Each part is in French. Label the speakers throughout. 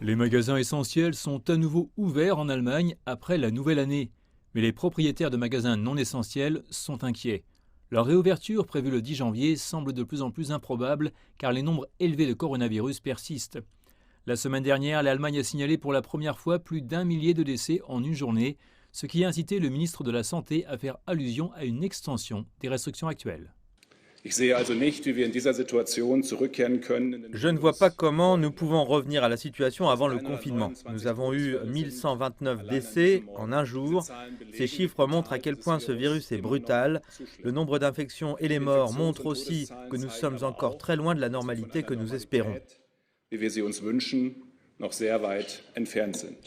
Speaker 1: Les magasins essentiels sont à nouveau ouverts en Allemagne après la nouvelle année. Mais les propriétaires de magasins non essentiels sont inquiets. Leur réouverture, prévue le 10 janvier, semble de plus en plus improbable car les nombres élevés de coronavirus persistent. La semaine dernière, l'Allemagne a signalé pour la première fois plus d'1 millier de décès en une journée, ce qui a incité le ministre de la Santé à faire allusion à une extension des restrictions actuelles.
Speaker 2: Je ne vois pas comment nous pouvons revenir à la situation avant le confinement. Nous avons eu 1129 décès en un jour. Ces chiffres montrent à quel point ce virus est brutal. Le nombre d'infections et les morts montrent aussi que nous sommes encore très loin de la normalité que nous espérons.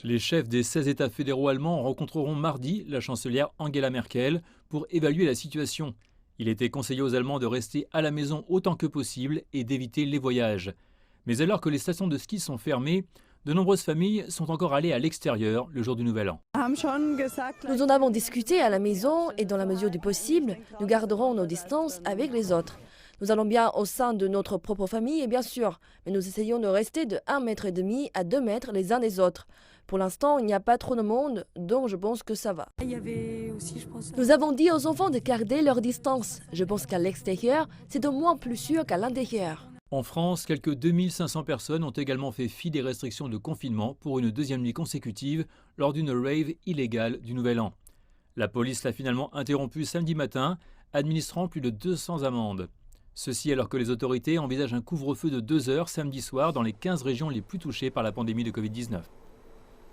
Speaker 1: Les chefs des 16 États fédéraux allemands rencontreront mardi la chancelière Angela Merkel pour évaluer la situation. Il était conseillé aux Allemands de rester à la maison autant que possible et d'éviter les voyages. Mais alors que les stations de ski sont fermées, de nombreuses familles sont encore allées à l'extérieur le jour du Nouvel An.
Speaker 3: Nous en avons discuté à la maison et dans la mesure du possible, nous garderons nos distances avec les autres. Nous allons bien au sein de notre propre famille et bien sûr, mais nous essayons de rester de 1,5 mètre à 2 mètres les uns des autres. Pour l'instant, il n'y a pas trop de monde, donc je pense que ça va.
Speaker 4: Il y avait aussi, je pense...
Speaker 3: Nous avons dit aux enfants de garder leur distance. Je pense qu'à l'extérieur, c'est au moins plus sûr qu'à l'intérieur.
Speaker 1: En France, quelques 2500 personnes ont également fait fi des restrictions de confinement pour une deuxième nuit consécutive lors d'une rave illégale du Nouvel An. La police l'a finalement interrompue samedi matin, administrant plus de 200 amendes. Ceci alors que les autorités envisagent un couvre-feu de 2 heures samedi soir dans les 15 régions les plus touchées par la pandémie de Covid-19.